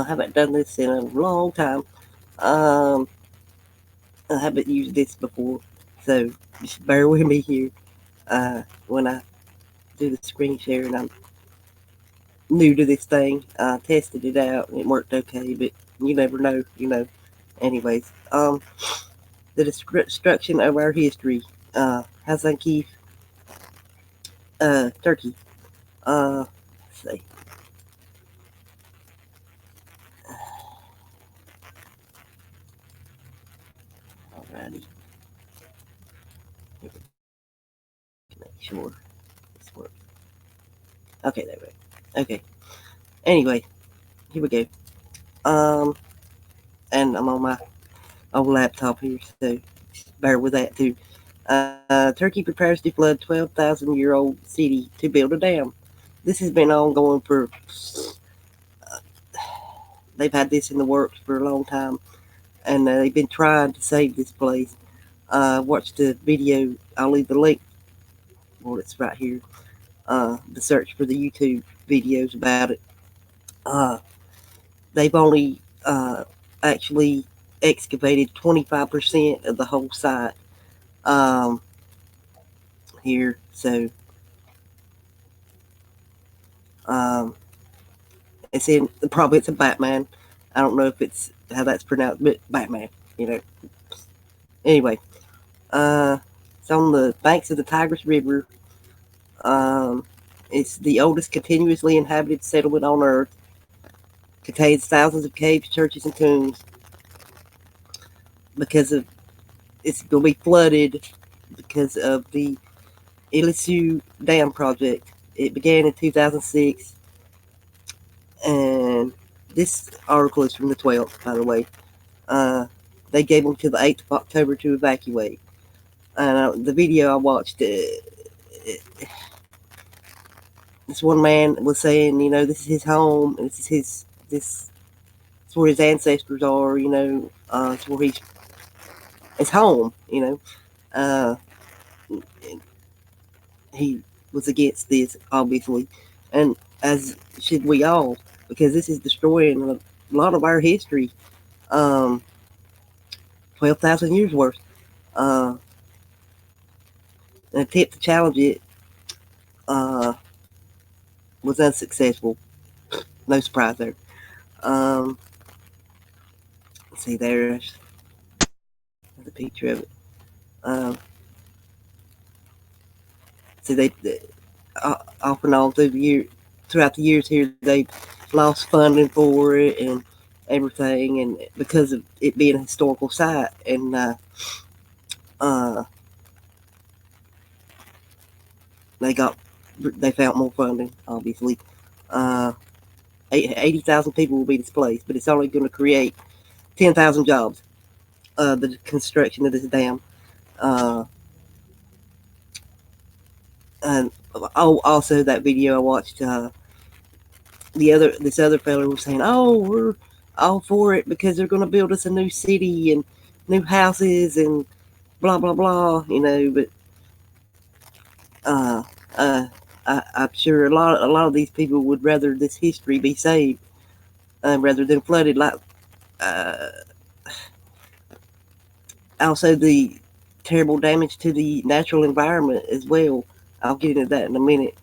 haven't done this in a long time. Um, I haven't used this before, so just bear with me here. When I do the screen share, and I'm new to this thing, I tested it out and it worked okay, but you never know. Anyways, the destruction of our history, Hasankeyf, Turkey. Let's see. Alrighty, make sure this works. Okay, there we go. Okay. Anyway, here we go. Um, and I'm on my old laptop here, so bear with that too. Turkey prepares to flood 12,000-year-old city to build a dam. This has been ongoing for. They've had this in the works for a long time, and they've been trying to save this place. Watch the video. I'll leave the link. Well, it's right here. The search for the YouTube videos about it. Uh, they've only actually excavated 25% of the whole site um, here. So um, it's in probably it's a Batman. I don't know if it's how that's pronounced, but Batman. You know. Anyway, it's on the banks of the Tigris River. Um, it's the oldest continuously inhabited settlement on Earth. Contains thousands of caves, churches, and tombs. Because of it's going to be flooded because of the Ilisu Dam project. It began in 2006, and this article is from the 12th, by the way. They gave them till the 8th of October to evacuate. The video I watched, this one man was saying, this is his home, this is it's where his ancestors are, it's where it's home, Uh, he was against this, obviously, and as should we all, because this is destroying a lot of our history, 12,000 years worth. Uh, an attempt to challenge it uh, was unsuccessful. No surprise there. Um, see, there's the picture of it. See, they off and on throughout the years here, they lost funding for it and everything, and because of it being a historical site, and uh, they found more funding, obviously. Uh, 80,000 people will be displaced, but it's only going to create 10,000 jobs. The construction of this dam. And also that video I watched, this other fellow was saying, "Oh, we're all for it because they're going to build us a new city and new houses and blah blah blah," But uh, uh, I'm sure a lot of these people would rather this history be saved rather than flooded. Like uh, also the terrible damage to the natural environment as well. I'll get into that in a minute.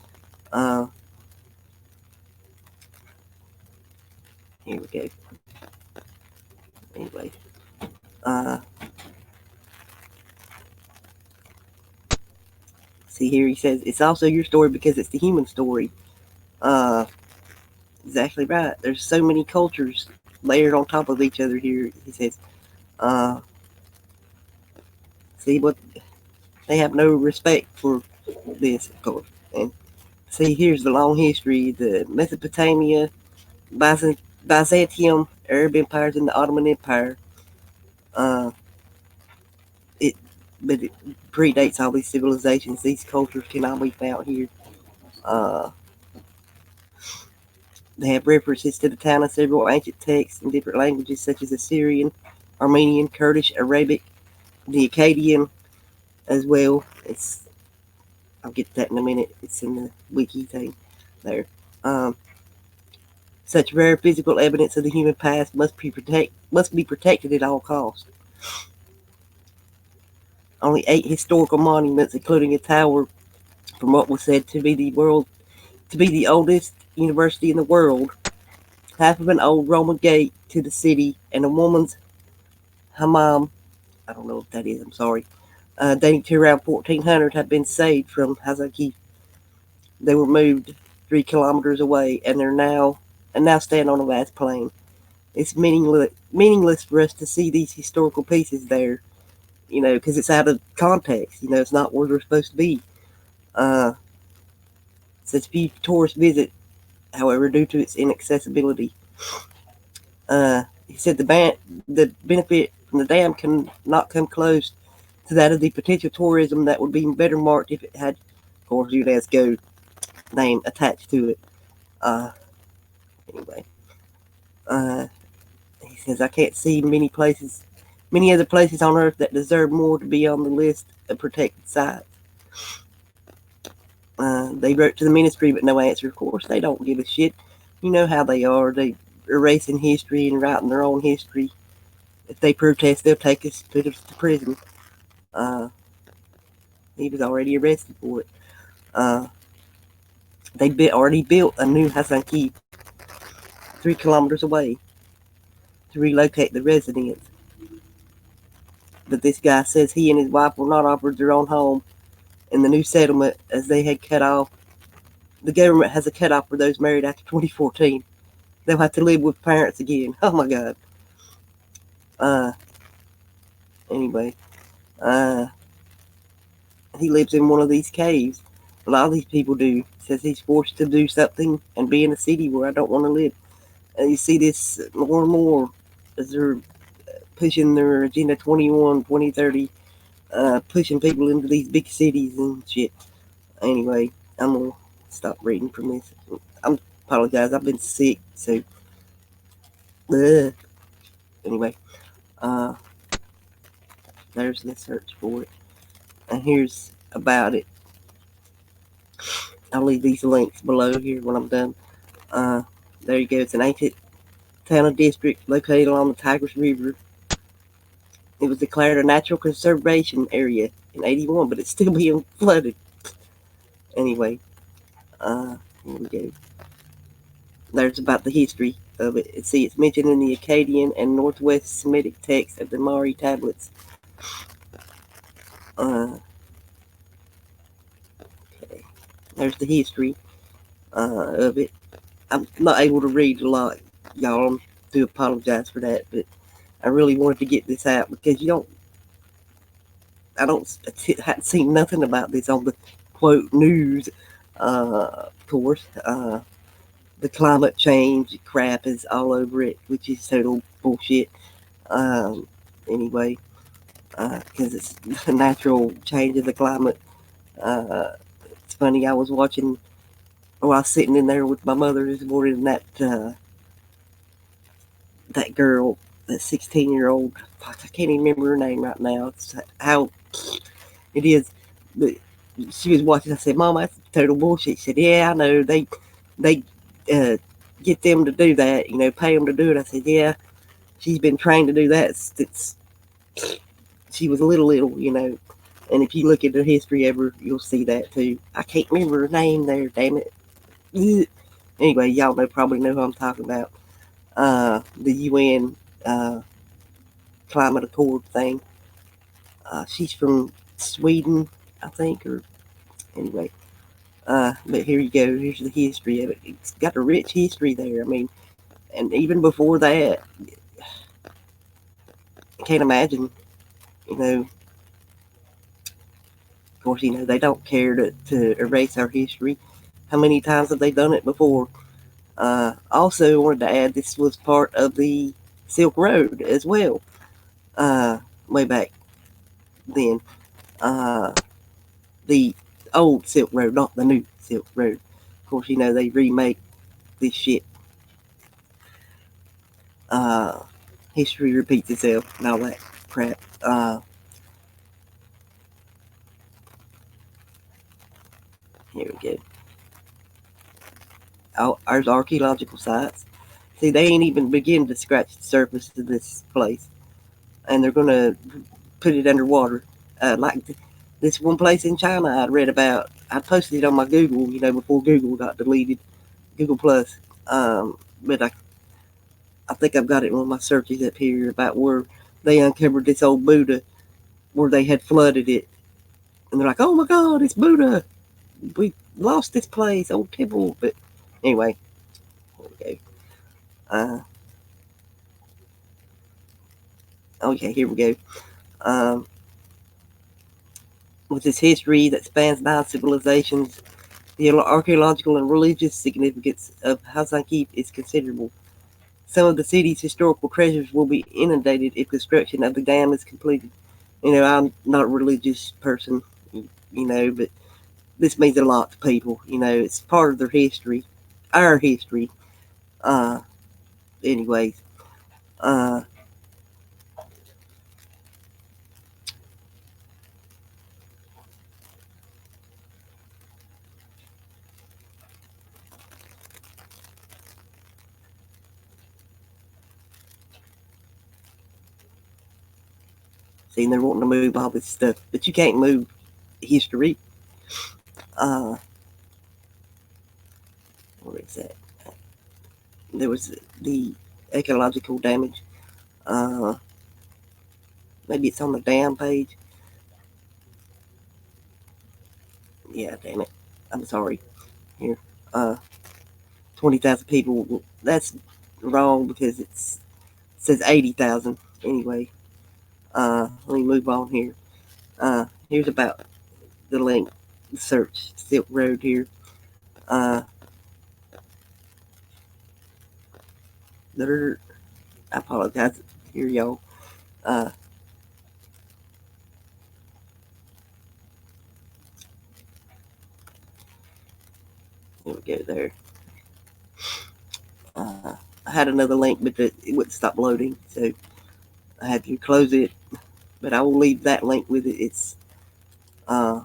Uh, Here we go. Anyway, uh, see here he says it's also your story because it's the human story. Uh, exactly right. There's so many cultures layered on top of each other here. He says, uh, see what they have no respect for this, of course. And see here's the long history: the Mesopotamia, Byzantium, Arab empires, and the Ottoman Empire. Uh, it, but it predates all these civilizations. These cultures can all be found here. Uh, They have references to the town in several ancient texts in different languages such as Assyrian, Armenian, Kurdish, Arabic, the Akkadian as well. I'll get to that in a minute. It's in the wiki thing there. Um, Such rare physical evidence of the human past must be protected at all costs. Only 8 historical monuments, including a tower from what was said to be the oldest university in the world, half of an old Roman gate to the city, and a woman's hammam. I don't know what that is. I'm sorry. Dating to around 1400, have been saved from Hasankeyf. They were moved 3 kilometers away, and now stand on a vast plain. It's meaningless for us to see these historical pieces there, because it's out of context. It's not where they're supposed to be. Uh, Since few tourists visit, however, due to its inaccessibility. He said the benefit from the dam can not come close to that of the potential tourism that would be better marked if it had, of course, UNESCO name attached to it. Uh, anyway, uh, he says, I can't see many other places on Earth that deserve more to be on the list of protected sites. They wrote to the ministry, but no answer. Of course, they don't give a shit. You know how they are. They erasing history and writing their own history. If they protest, they'll put us to prison. Uh, he was already arrested for it. Uh, they already built a new Hasankeyf 3 kilometers away to relocate the residents. But this guy says he and his wife were not offered their own home in the new settlement as they had cut off. The government has a cutoff for those married after 2014. They'll have to live with parents again. Oh my God. Uh, anyway, uh, he lives in one of these caves. A lot of these people do. Says he's forced to do something and be in a city where I don't want to live. And you see this more and more as they're pushing their Agenda 21, 2030, pushing people into these big cities and shit. Anyway, I'm going to stop reading from this. I apologize. I've been sick, so. Anyway, uh, there's the search for it. And here's about it. I'll leave these links below here when I'm done. There you go. It's an ancient town and district located along the Tigris River. It was declared a natural conservation area in '81, but it's still being flooded. Anyway, here we go. There's about the history of it. See, it's mentioned in the Akkadian and Northwest Semitic text of the Mari tablets. Okay. There's the history of it. I'm not able to read a lot, y'all. I do apologize for that, but I really wanted to get this out because I hadn't seen nothing about this on the quote news. Of course, the climate change crap is all over it, which is total bullshit. Anyway, because it's the natural change of the climate. It's funny. I was sitting in there with my mother this morning, and that girl, that 16-year-old, I can't even remember her name right now. It's how it is. But she was watching. I said, "Mom, that's total bullshit." She said, "Yeah, I know. They get them to do that. Pay them to do it." I said, "Yeah, she's been trained to do that since she was little. And if you look at the history of her, you'll see that too. I can't remember her name there. Damn it." Anyway, y'all probably know who I'm talking about. The UN climate accord thing. She's from Sweden, I think, or anyway. But here you go. Here's the history of it. It's got a rich history there. I mean, and even before that, I can't imagine. Of course, they don't care to erase our history. How many times have they done it before? Also, wanted to add this was part of the Silk Road as well. Way back then. The old Silk Road, not the new Silk Road. Of course, they remake this shit. History repeats itself and all that crap. Here we go. There's archaeological sites. See, they ain't even beginning to scratch the surface of this place, and they're gonna put it underwater. Like this one place in China I read about. I posted it on my Google, before Google got deleted, Google Plus. But I think I've got it in one of my searches up here about where they uncovered this old Buddha where they had flooded it, and they're like, "Oh my God, it's Buddha! We lost this place, old temple." But anyway, here we go. Okay, here we go. Um, with its history that spans 9 civilizations, the archaeological and religious significance of Hasankeyf is considerable. Some of the city's historical treasures will be inundated if construction of the dam is completed. I'm not a religious person, but this means a lot to people. It's part of their history, our history. Uh, anyways, uh, see, they're wanting to move all this stuff, but you can't move history. Uh, what is that? There was the ecological damage. Uh, maybe it's on the dam page. Yeah, damn it. I'm sorry. Here. Uh, 20,000 people. That's wrong because it says 80,000. Anyway, let me move on here. Here's about the link, search Silk Road here. Uh, I apologize here, y'all. Uh, here we go there. I had another link, but it wouldn't stop loading, so I had to close it. But I will leave that link with it. It's uh,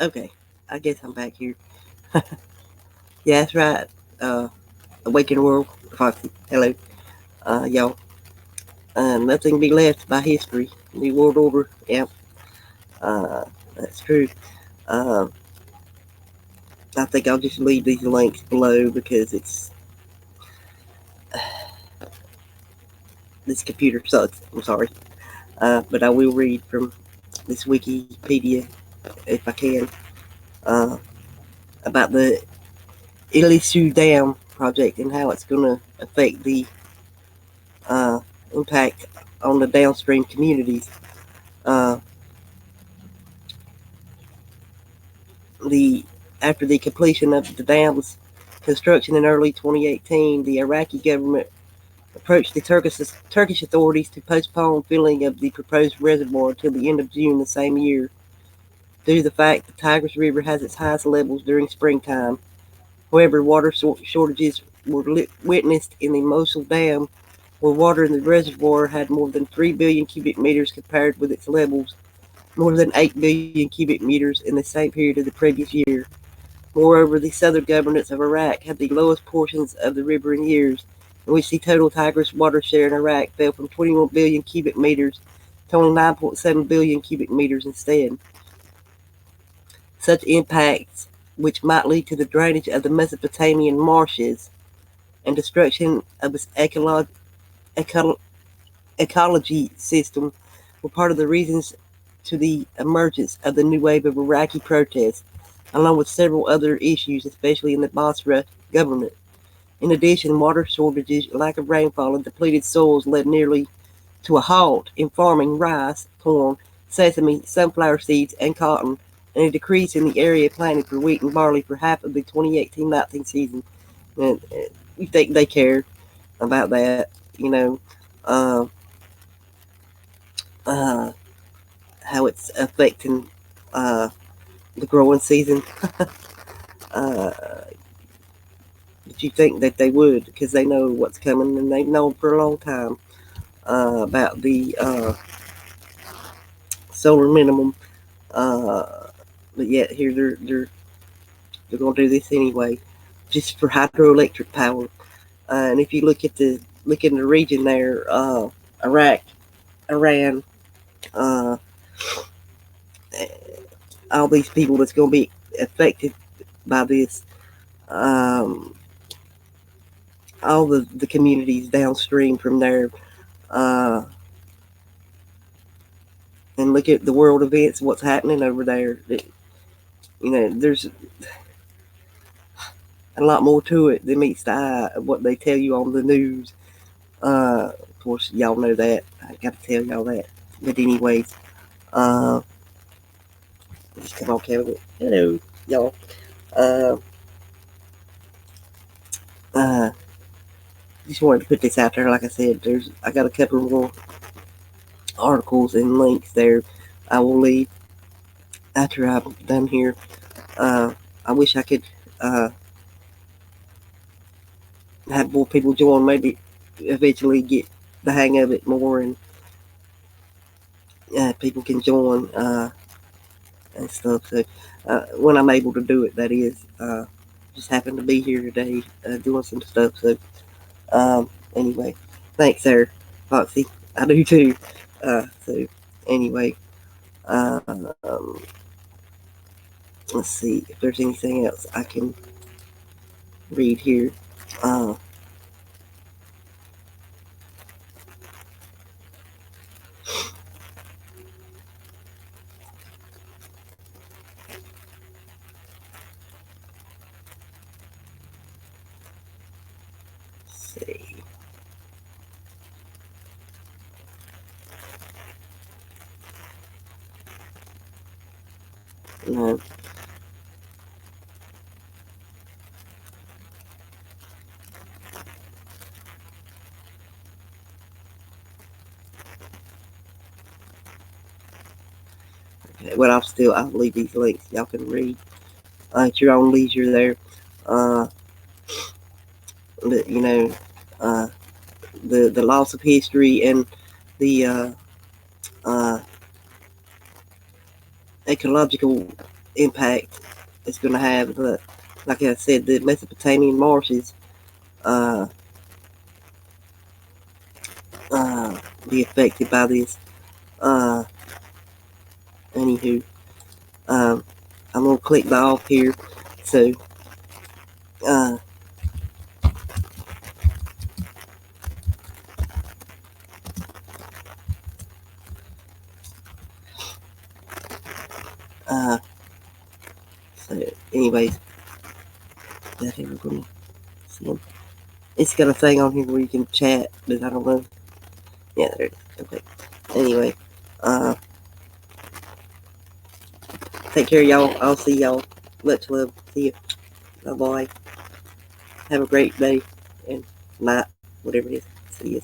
Okay, I guess I'm back here. Yeah, that's right. Awaken World, Foxy. Hello, y'all. Nothing be left by history. New World Order. Yep, that's true. Um, I think I'll just leave these links below because this computer sucks. I'm sorry. But I will read from this Wikipedia if I can uh, about the Ilisu Dam project and how it's going to affect the uh, impact on the downstream communities. Uh, the After the completion of the dam's construction in early 2018, the Iraqi government approached the Turkish authorities to postpone filling of the proposed reservoir until the end of June the same year, due to the fact the Tigris River has its highest levels during springtime. However, water shortages were witnessed in the Mosul Dam, where water in the reservoir had more than 3 billion cubic meters compared with its levels more than 8 billion cubic meters in the same period of the previous year. Moreover, the southern governments of Iraq had the lowest portions of the river in years, in which the total Tigris water share in Iraq fell from 21 billion cubic meters to only 9.7 billion cubic meters instead. Such impacts, which might lead to the drainage of the Mesopotamian marshes and destruction of its ecology system, were part of the reasons to the emergence of the new wave of Iraqi protests, along with several other issues, especially in the Basra government. In addition, water shortages, lack of rainfall, and depleted soils led nearly to a halt in farming rice, corn, sesame, sunflower seeds, and cotton, and a decrease in the area planted for wheat and barley for half of the 2018-19 season. And you think they care about that, you know, uh, uh, how it's affecting uh, the growing season. uh, but you think that they would because they know what's coming and they've known for a long time about the solar minimum. Uh, but yet here they're going to do this anyway, just for hydroelectric power. And if you look in the region there, Iraq, Iran, uh, all these people that's going to be affected by this, um, all the communities downstream from there, uh, and look at the world events, what's happening over there. There's a lot more to it than meets the eye of what they tell you on the news. Of course, y'all know that. I got to tell y'all that. But anyways, uh, just come on, Kevin. Hello, y'all. Uh, uh, just wanted to put this out there. Like I said, I got a couple more articles and links there. I will leave after I'm done here. I wish I could have more people join. Maybe eventually get the hang of it more, and people can join and stuff. So when I'm able to do it, that is. Just happened to be here today doing some stuff. So anyway, thanks, sir, Foxy. I do too. So anyway, um, let's see if there's anything else I can read here. Uh, let's see. No. Okay, well, I'll leave these links. Y'all can read at your own leisure there. Uh, but uh, the loss of history and the uh, ecological impact it's going to have. But like I said, the Mesopotamian marshes uh, be affected by this. Uh, Anywho, I'm gonna click the off here. So, uh, uh, so anyways, that here we're gonna see them. It's got a thing on here where you can chat, but I don't know. Yeah, there it is. Okay. Anyway, uh, take care, y'all. I'll see y'all. Much love. See you. Bye bye. Have a great day and night, whatever it is. See you.